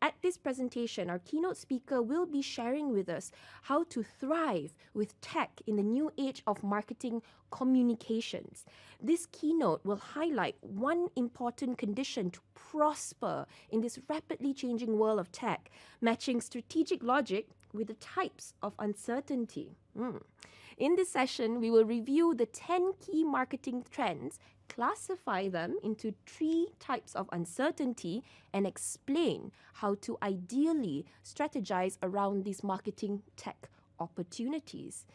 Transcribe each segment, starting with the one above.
At this presentation, our keynote speaker will be sharing with us how to thrive with tech in the new age of marketing communications. This keynote will highlight one important condition to prosper in this rapidly changing world of tech, matching strategic logic with the types of uncertainty. In this session, we will review the 10 key marketing trends, classify them into 3 types of uncertainty, and explain how to ideally strategize around these marketing tech opportunities.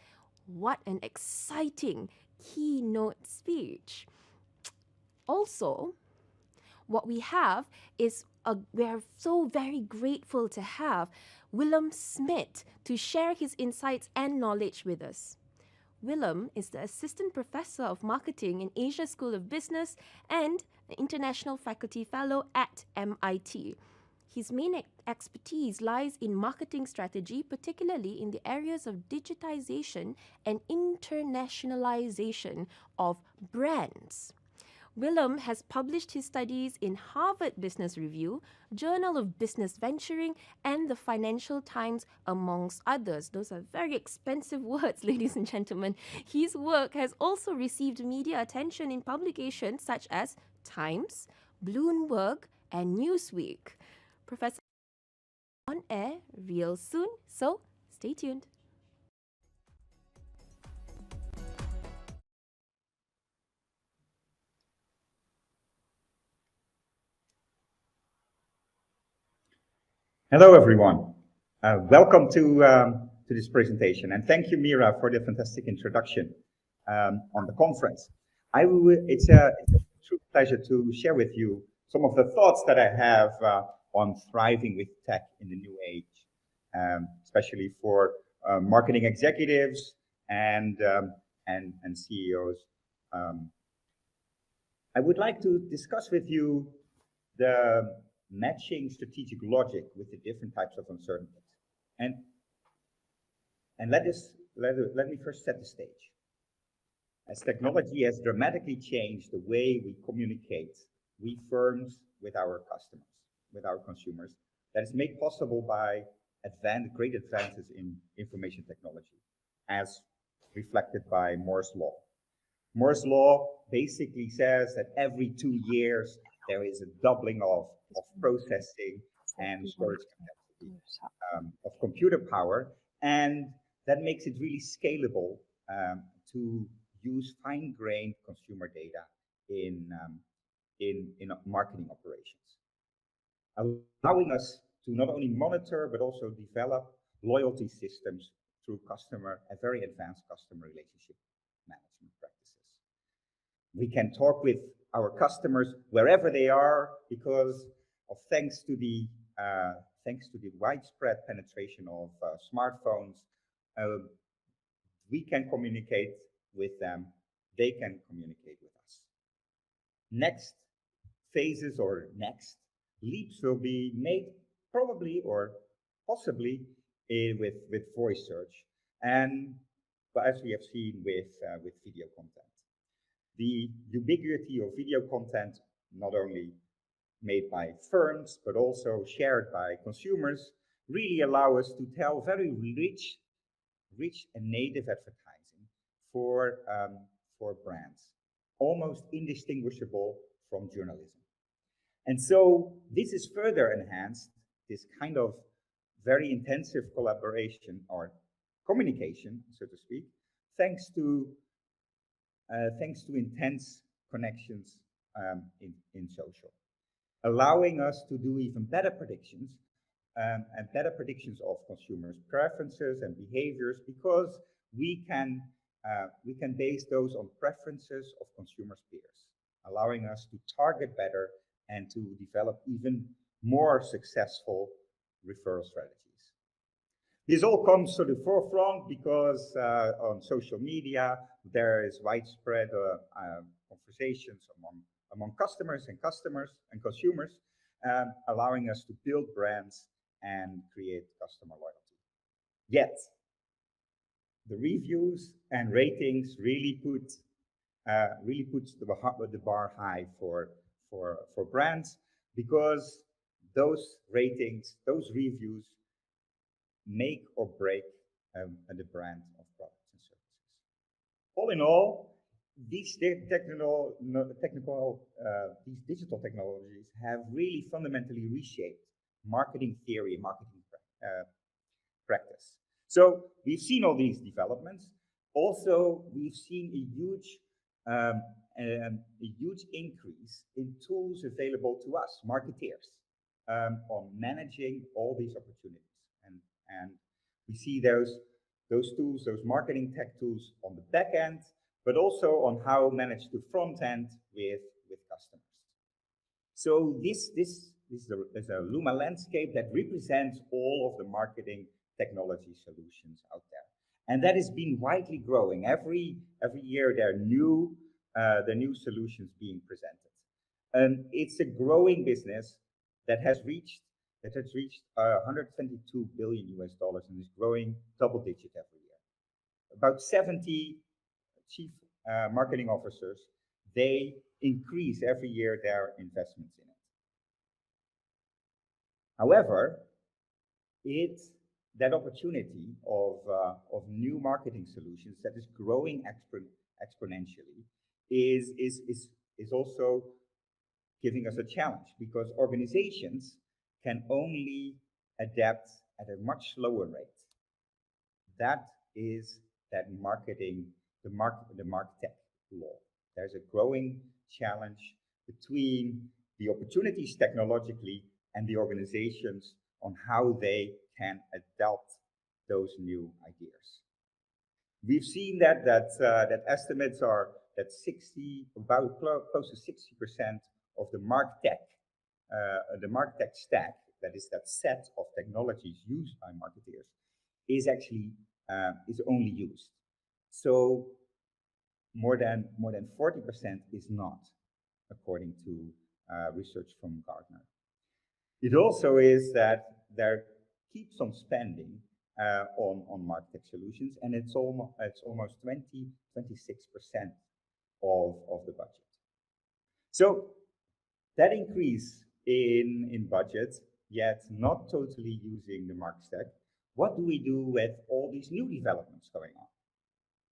What an exciting keynote speech! Also, what we have is we're so very grateful to have Willem Smith to share his insights and knowledge with us. Willem is the Assistant Professor of Marketing in Asia School of Business and the International Faculty Fellow at MIT. His main expertise lies in marketing strategy, particularly in the areas of digitization and internationalization of brands. Willem has published his studies in Harvard Business Review, Journal of Business Venturing, and the Financial Times, amongst others. Those are very expensive words, ladies and gentlemen. His work has also received media attention in publications such as Times, Bloomberg, and Newsweek. Professor on air real soon, so stay tuned. Hello, everyone. Welcome to this presentation, and thank you, Mira, for the fantastic introduction on the conference. It's a true pleasure to share with you some of the thoughts that I have on thriving with tech in the new age, especially for marketing executives and CEOs. I would like to discuss with you the matching strategic logic with the different types of uncertainties. And let me first set the stage. As technology has dramatically changed the way we communicate, we firms with our customers, with our consumers, that is made possible by great advances in information technology, as reflected by Moore's Law. Moore's Law basically says that every 2 years there is a doubling of processing and storage capacity of computer power, and that makes it really scalable to use fine-grained consumer data in marketing operations, allowing us to not only monitor but also develop loyalty systems through very advanced customer relationship management practices. We can talk with our customers wherever they are because of thanks to the widespread penetration of smartphones. We can communicate with them, they can communicate with us. Next phases or next leaps will be made probably or possibly with voice search, and as we have seen with video content. The ubiquity of video content, not only made by firms, but also shared by consumers, really allow us to tell very rich and native advertising for brands, almost indistinguishable from journalism. And so this is further enhanced, this kind of very intensive collaboration or communication, so to speak, thanks to intense connections in social, allowing us to do even better predictions and better predictions of consumers' preferences and behaviors, because we can base those on preferences of consumers' peers, allowing us to target better and to develop even more successful referral strategies. This all comes to the forefront because on social media there is widespread conversations among customers and consumers, allowing us to build brands and create customer loyalty. Yet, the reviews and ratings really puts the bar high for brands, because those ratings, those reviews make or break the brand of products and services. All in all, these these digital technologies have really fundamentally reshaped marketing theory, marketing practice. So we've seen all these developments. Also, we've seen um, a huge increase in tools available to us, marketeers, on managing all these opportunities. And we see those tools, those marketing tech tools on the back end, but also on how manage the front end with customers. So this is a Luma landscape that represents all of the marketing technology solutions out there. And that has been widely growing. Every year there are new solutions being presented. And it's a growing business that has reached 122 billion US dollars and is growing double digit every year. About 70 chief marketing officers, they increase every year their investments in it. However, that opportunity of new marketing solutions that is growing exponentially is also giving us a challenge, because organizations can only adapt at a much slower rate. That is that the martech law. There's a growing challenge between the opportunities technologically and the organizations on how they can adopt those new ideas. We've seen that estimates are that close to 60% of the martech stack, that is that set of technologies used by marketeers, is actually is only used. So more than 40% is not, according to research from Gartner. It also is that there keeps on spending on martech solutions, and it's almost 26% of the budget. So that increase in budget, yet not totally using the market stack, what do we do with all these new developments going on?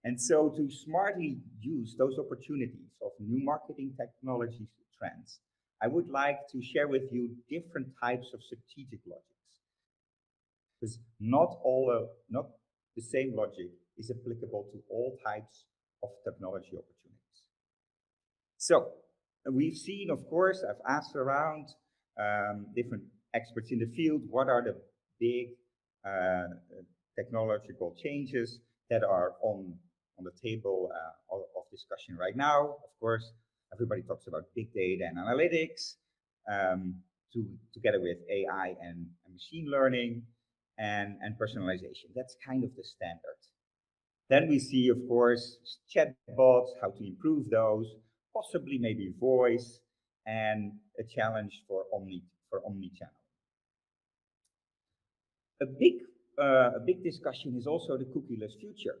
And so to smartly use those opportunities of new marketing technologies trends, I would like to share with you different types of strategic logics. Because not the same logic is applicable to all types of technology opportunities. So we've seen, of course, I've asked around different experts in the field, what are the big technological changes that are on the table of discussion right now. Of course, everybody talks about big data and analytics, together with AI and machine learning and personalization. That's kind of the standard. Then we see, of course, chatbots, how to improve those, possibly maybe voice, and a challenge for omnichannel. A big discussion is also the cookieless future.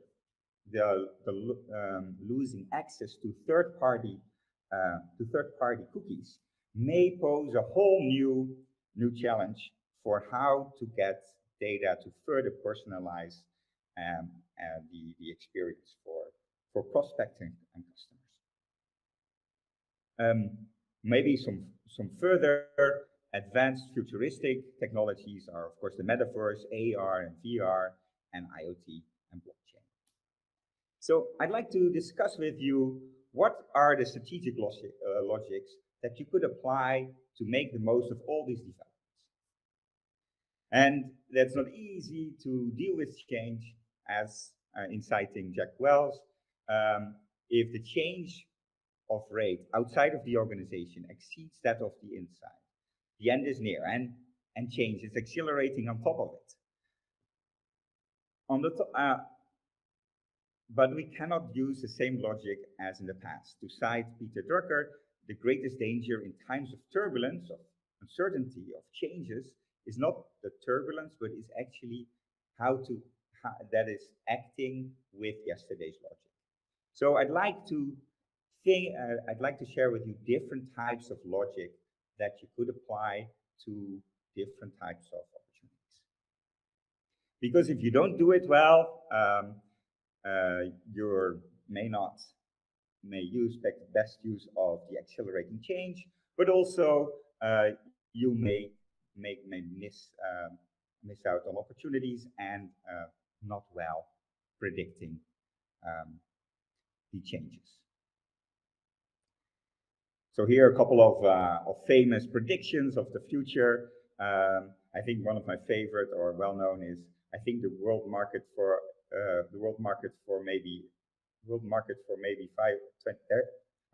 The losing access to third-party cookies may pose a whole new challenge for how to get data to further personalize the experience for prospects and customers. Maybe some further advanced futuristic technologies are, of course, the metaverse, AR and VR, and IoT and blockchain. So I'd like to discuss with you what are the strategic logics that you could apply to make the most of all these developments. And that's not easy to deal with change, as in citing Jack Welch, if the change of rate outside of the organization exceeds that of the inside. The end is near, and change is accelerating on top of it. But we cannot use the same logic as in the past. To cite Peter Drucker, the greatest danger in times of turbulence, of uncertainty, of changes, is not the turbulence, but is actually that is acting with yesterday's logic. So I'd like to share with you different types of logic that you could apply to different types of opportunities. Because if you don't do it well, you may use best use of the accelerating change, but also you may miss out on opportunities and not well predicting the changes. So here are a couple of famous predictions of the future. I think one of my favorite or well-known is I think the world market for maybe 5.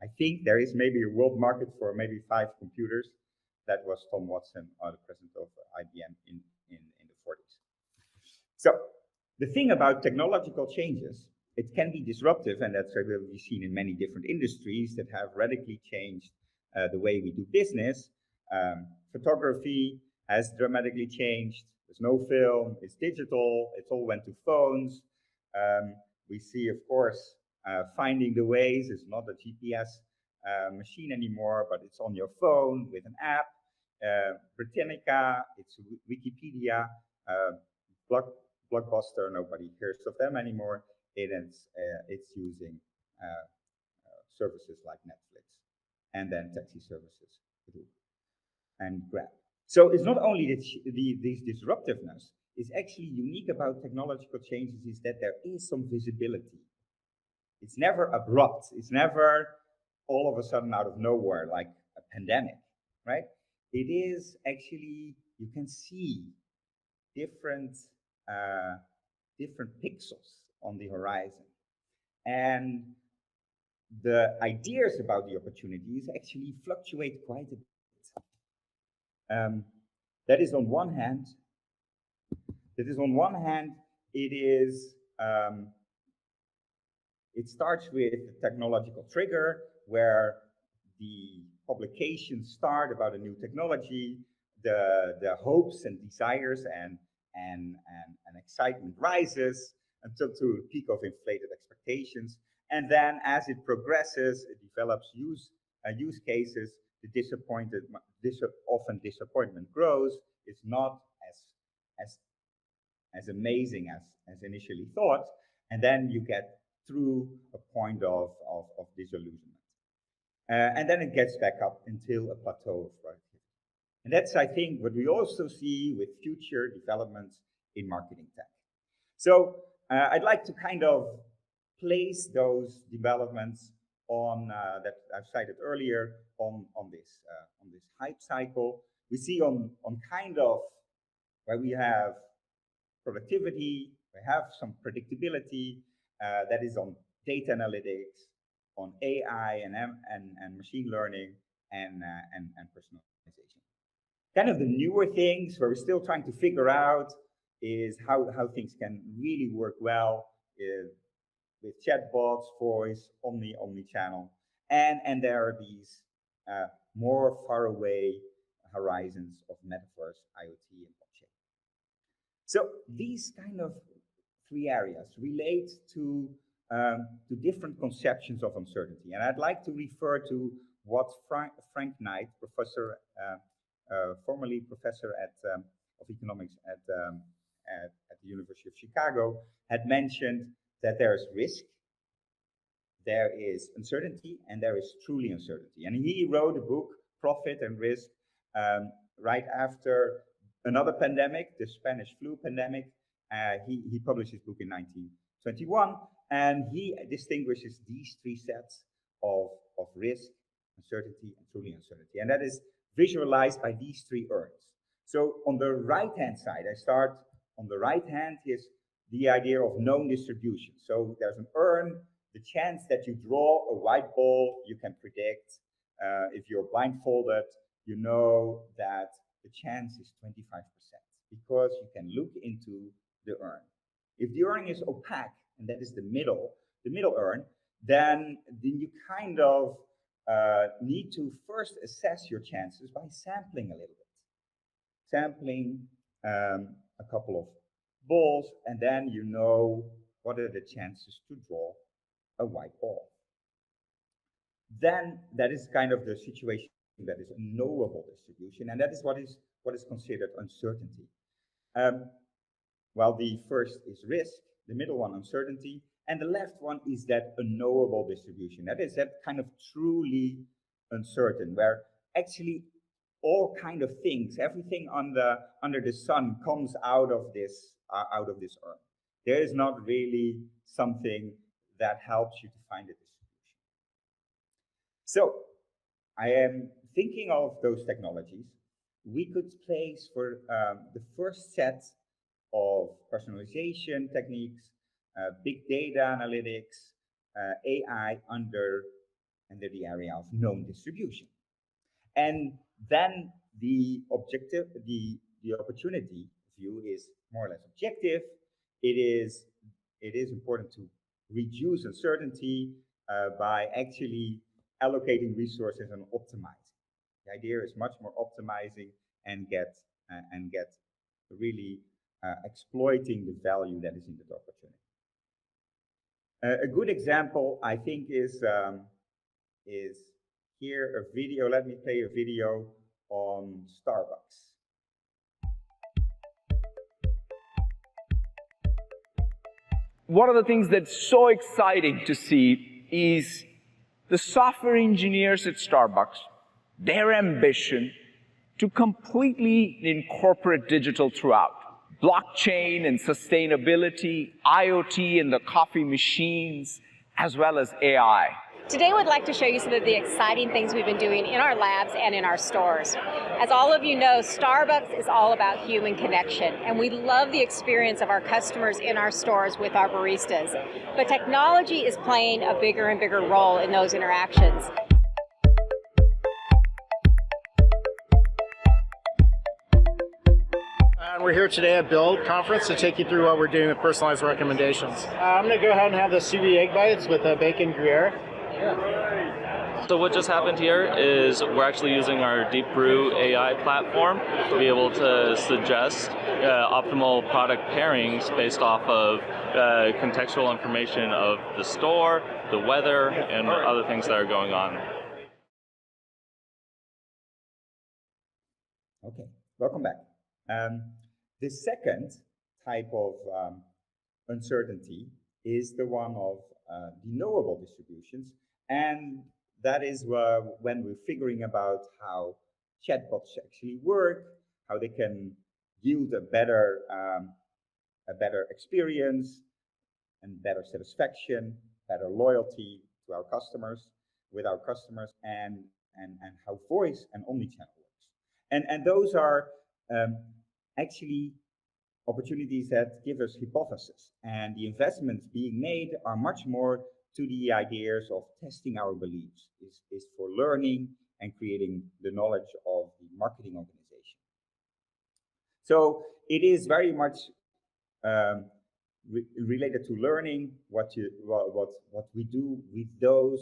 I think there is maybe a world market for maybe 5 computers. That was Tom Watson, the president of IBM in the 40s. So the thing about technological changes, it can be disruptive, and that's will be seen in many different industries that have radically changed the way we do business. Photography has dramatically changed. There's no film, it's digital, it all went to phones. We see, of course, finding the ways is not a GPS machine anymore, but it's on your phone with an app. Britannica, it's Wikipedia, Blockbuster, nobody hears of them anymore. It's using services like Netflix, and then taxi services and Grab. So it's not only this disruptiveness, it's actually unique about technological changes is that there is some visibility. It's never abrupt. It's never all of a sudden out of nowhere like a pandemic, right? It is actually, you can see different pixels on the horizon. And the ideas about the opportunities actually fluctuate quite a bit. That is on one hand, it starts with a technological trigger where the publications start about a new technology, the hopes and desires and excitement rises until to a peak of inflated expectations. And then as it progresses, it develops use cases, often disappointment grows. It's not as amazing as initially thought. And then you get through a point of disillusionment. And then it gets back up until a plateau of productivity. And that's, I think, what we also see with future developments in marketing tech. So I'd like to kind of place those developments on that I've cited earlier on this hype cycle. We see on kind of where we have productivity, we have some predictability that is on data analytics, on AI and machine learning and personalization. Kind of the newer things where we're still trying to figure out is how things can really work well with chatbots, voice, omni-channel, and there are these more faraway horizons of metaverse, IoT, and blockchain. So these kind of 3 areas relate to different conceptions of uncertainty, and I'd like to refer to what Frank Knight, formerly professor of economics at the University of Chicago, had mentioned that there is risk, there is uncertainty, and there is truly uncertainty. And he wrote a book, Profit and Risk, right after another pandemic, the Spanish flu pandemic. He published his book in 1921, and he distinguishes these 3 sets of risk, uncertainty, and truly uncertainty. And that is visualized by these 3 urns. So on the right-hand side, I start on the right hand, is the idea of known distribution. So there's an urn, the chance that you draw a white ball, you can predict. If you're blindfolded, you know that the chance is 25% because you can look into the urn. If the urn is opaque, and that is the middle urn, then you kind of need to first assess your chances by sampling a little bit. Sampling a couple of balls, and then you know what are the chances to draw a white ball. Then that is kind of the situation that is a knowable distribution, and that is what is what is considered uncertainty. Well, the first is risk, the middle one uncertainty, and the left one is that unknowable distribution. That is that kind of truly uncertain, where actually all kind of things, everything under the sun comes out of this earth. There is not really something that helps you to find a distribution. So I am thinking of those technologies. We could place for the first set of personalization techniques, big data analytics, AI under the area of known distribution. And then the opportunity view is more or less objective. It is important to reduce uncertainty by actually allocating resources and optimizing. The idea is much more optimizing and get really exploiting the value that is in that opportunity. A good example, I think, is here a video. Let me play a video on Starbucks. One of the things that's so exciting to see is the software engineers at Starbucks, their ambition to completely incorporate digital throughout. Blockchain and sustainability, IoT and the coffee machines, as well as AI. Today we'd like to show you some of the exciting things we've been doing in our labs and in our stores. As all of you know, Starbucks is all about human connection, and we love the experience of our customers in our stores with our baristas. But technology is playing a bigger and bigger role in those interactions. We're here today at Build Conference to take you through what we're doing with personalized recommendations. I'm going to go ahead and have the sous vide egg bites with bacon Gruyere. So what just happened here is we're actually using our Deep Brew AI platform to be able to suggest optimal product pairings based off of contextual information of the store, the weather, and other things that are going on. Okay, welcome back. The second type of uncertainty is the one of the knowable distributions, and that is when we're figuring about how chatbots actually work, how they can yield a better experience and better satisfaction, better loyalty to our customers, and how voice and omnichannel works. And those are actually opportunities that give us hypotheses, and the investments being made are much more to the ideas of testing our beliefs, is for learning and creating the knowledge of the marketing organization. So it is very much related to learning what we do with those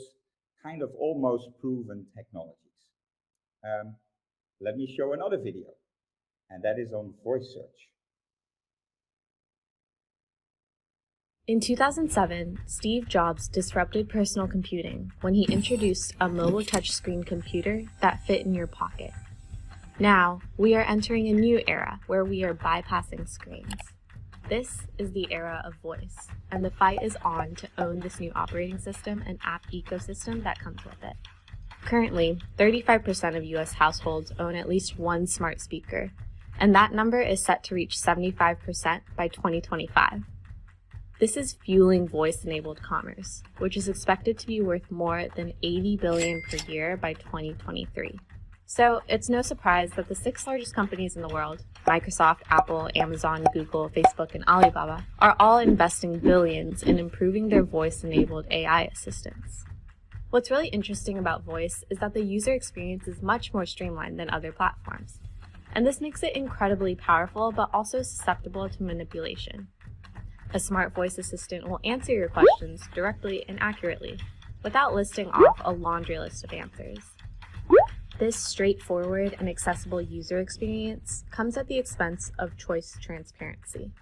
kind of almost proven technologies. Let me show another video, and that is on voice search. In 2007, Steve Jobs disrupted personal computing when he introduced a mobile touchscreen computer that fit in your pocket. Now, we are entering a new era where we are bypassing screens. This is the era of voice, and the fight is on to own this new operating system and app ecosystem that comes with it. Currently, 35% of US households own at least one smart speaker, and that number is set to reach 75% by 2025. This is fueling voice-enabled commerce, which is expected to be worth more than $80 billion per year by 2023. So it's no surprise that the 6 largest companies in the world, Microsoft, Apple, Amazon, Google, Facebook, and Alibaba, are all investing billions in improving their voice-enabled AI assistants. What's really interesting about voice is that the user experience is much more streamlined than other platforms. And this makes it incredibly powerful, but also susceptible to manipulation. A smart voice assistant will answer your questions directly and accurately, without listing off a laundry list of answers. This straightforward and accessible user experience comes at the expense of choice transparency.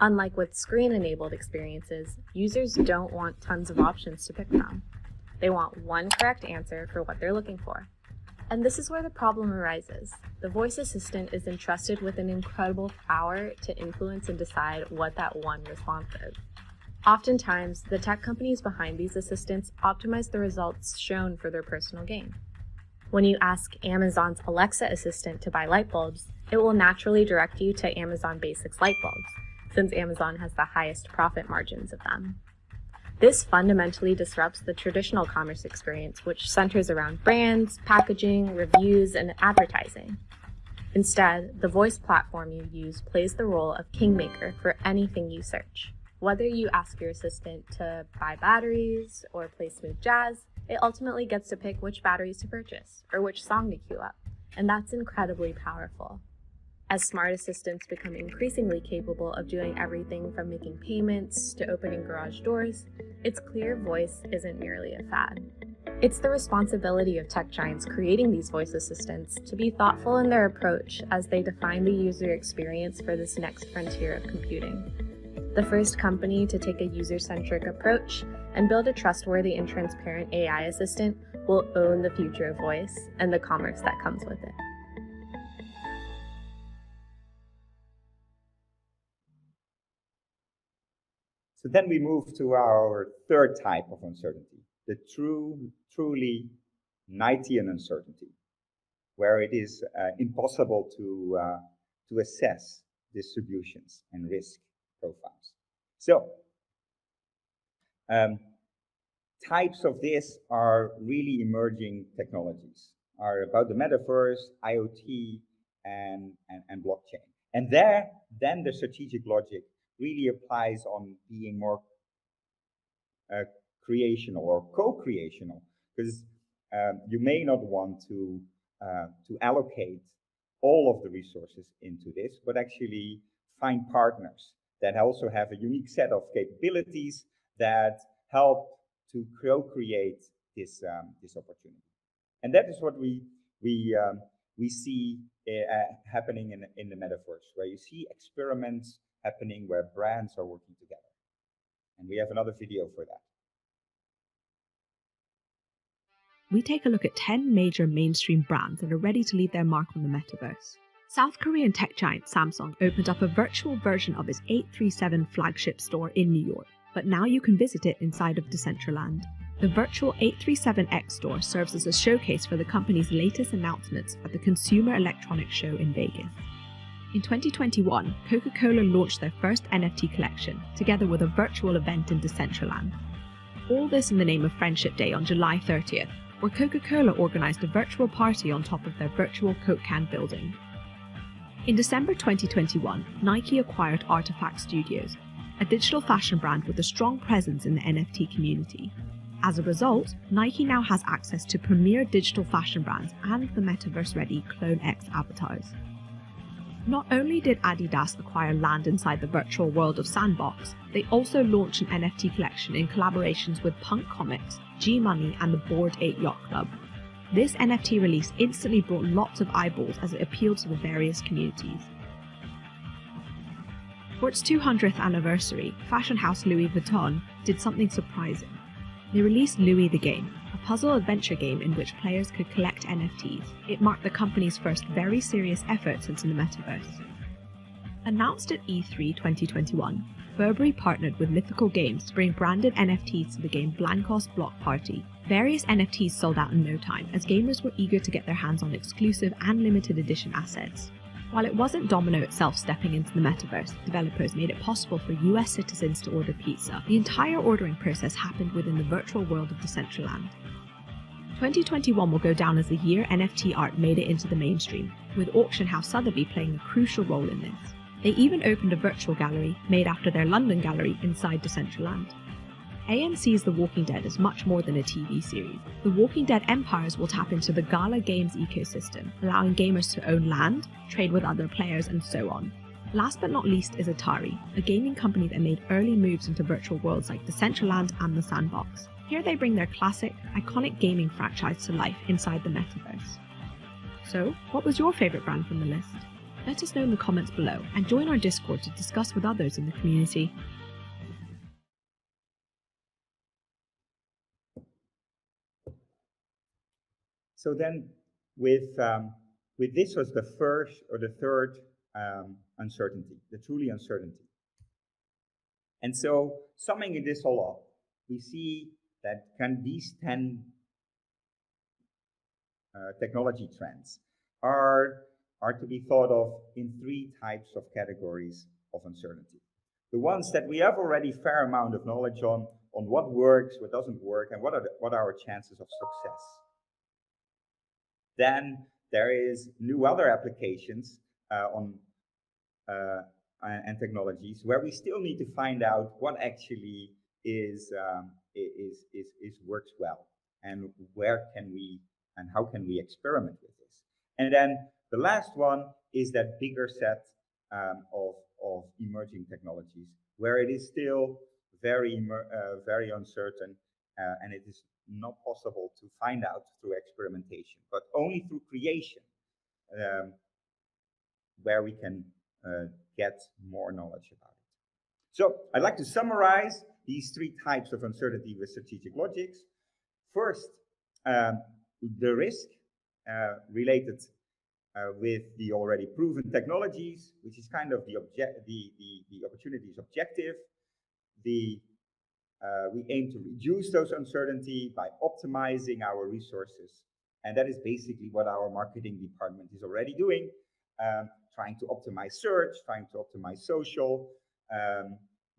Unlike with screen-enabled experiences, users don't want tons of options to pick from. They want one correct answer for what they're looking for. And this is where the problem arises. The voice assistant is entrusted with an incredible power to influence and decide what that one response is. Oftentimes, the tech companies behind these assistants optimize the results shown for their personal gain. When you ask Amazon's Alexa assistant to buy light bulbs, it will naturally direct you to Amazon Basics light bulbs, since Amazon has the highest profit margins of them. This fundamentally disrupts the traditional commerce experience, which centers around brands, packaging, reviews, and advertising. Instead, the voice platform you use plays the role of kingmaker for anything you search. Whether you ask your assistant to buy batteries or play smooth jazz, it ultimately gets to pick which batteries to purchase or which song to queue up, and that's incredibly powerful. As smart assistants become increasingly capable of doing everything from making payments to opening garage doors, it's clear voice isn't merely a fad. It's the responsibility of tech giants creating these voice assistants to be thoughtful in their approach as they define the user experience for this next frontier of computing. The first company to take a user-centric approach and build a trustworthy and transparent AI assistant will own the future of voice and the commerce that comes with it. So then we move to our third type of uncertainty, the truly Knightian uncertainty, where it is impossible to assess distributions and risk profiles. So, types of this are really emerging technologies, are about the metaverse, IoT, and blockchain. And there, then the strategic logic really applies on being more creational or co-creational, because you may not want to allocate all of the resources into this, but actually find partners that also have a unique set of capabilities that help to co-create this opportunity. And that is what we see happening in the metaverse, where you see experiments happening where brands are working together. And we have another video for that. We take a look at 10 major mainstream brands that are ready to leave their mark on the metaverse. South Korean tech giant Samsung opened up a virtual version of its 837 flagship store in New York, but now you can visit it inside of Decentraland. The virtual 837X store serves as a showcase for the company's latest announcements at the Consumer Electronics Show in Vegas. In 2021, Coca-Cola launched their first NFT collection, together with a virtual event in Decentraland. All this in the name of Friendship Day on July 30th, where Coca-Cola organized a virtual party on top of their virtual Coke can building. In December 2021, Nike acquired Artifact Studios, a digital fashion brand with a strong presence in the NFT community. As a result, Nike now has access to premier digital fashion brands and the metaverse-ready Clone X avatars. Not only did Adidas acquire land inside the virtual world of Sandbox, they also launched an NFT collection in collaborations with Punk Comics, G-Money, and the Bored Ape Yacht Club. This NFT release instantly brought lots of eyeballs as it appealed to the various communities. For its 200th anniversary, fashion house Louis Vuitton did something surprising. They released Louis the Game, a puzzle adventure game in which players could collect NFTs. It marked the company's first very serious effort since in the metaverse. Announced at E3 2021, Burberry partnered with Mythical Games to bring branded NFTs to the game Blankos Block Party. Various NFTs sold out in no time, as gamers were eager to get their hands on exclusive and limited edition assets. While it wasn't Domino itself stepping into the metaverse, developers made it possible for US citizens to order pizza. The entire ordering process happened within the virtual world of Decentraland. 2021 will go down as the year NFT art made it into the mainstream, with auction house Sotheby's playing a crucial role in this. They even opened a virtual gallery, made after their London gallery, inside Decentraland. AMC's The Walking Dead is much more than a TV series. The Walking Dead Empires will tap into the Gala Games ecosystem, allowing gamers to own land, trade with other players, and so on. Last but not least is Atari, a gaming company that made early moves into virtual worlds like Decentraland and the Sandbox. Here they bring their classic, iconic gaming franchise to life inside the metaverse. So, what was your favourite brand from the list? Let us know in the comments below, and join our Discord to discuss with others in the community. So then, with this was the first or the third uncertainty, the truly uncertainty. And so, summing this all up, we see that these 10 technology trends are to be thought of in 3 types of categories of uncertainty. The ones that we have already fair amount of knowledge on what works, what doesn't work, and what are our chances of success. Then there is new other applications and technologies where we still need to find out what actually works well, and where can we and how can we experiment with this. And then the last one is that bigger set of emerging technologies where it is still very uncertain, and it is not possible to find out through experimentation, but only through creation, where we can get more knowledge about it. So I'd like to summarize these 3 types of uncertainty with strategic logics. First, the risk related with the already proven technologies, which is kind of the opportunities objective. We aim to reduce those uncertainty by optimizing our resources. And that is basically what our marketing department is already doing, trying to optimize search, trying to optimize social.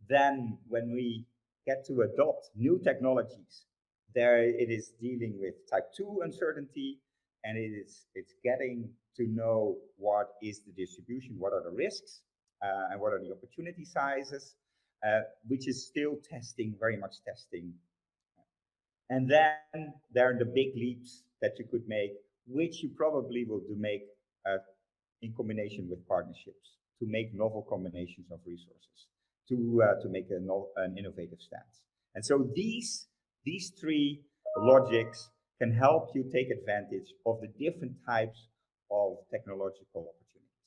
Then when we get to adopt new technologies, there it is dealing with type 2 uncertainty, and it's getting to know what is the distribution, what are the risks, and what are the opportunity sizes, which is still testing, very much testing. And then there are the big leaps that you could make, which you probably will make in combination with partnerships, to make novel combinations of resources, to make an innovative stance. And so these 3 logics can help you take advantage of the different types of technological opportunities.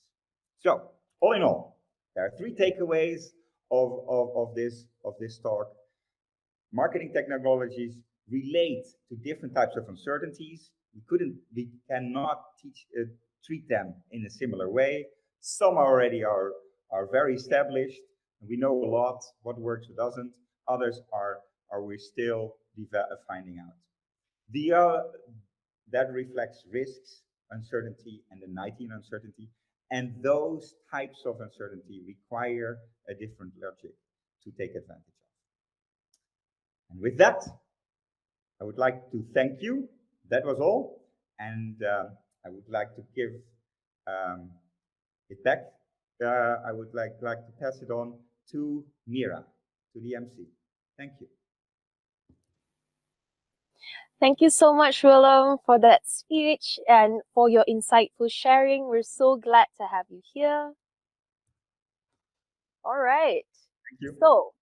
So, all in all, there are 3 takeaways of this talk. Marketing technologies relate to different types of uncertainties. We cannot treat them in a similar way. Some already are very established, and we know a lot what works, what doesn't. Others are we still finding out. That reflects risks, uncertainty, and the 19 uncertainty. And those types of uncertainty require a different logic to take advantage of. And with that, I would like to thank you. That was all. And I would like to give it back. I would like to pass it on to Mira, to the MC. Thank you. Thank you so much, Willem, for that speech and for your insightful sharing. We're so glad to have you here. All right. Thank you. So,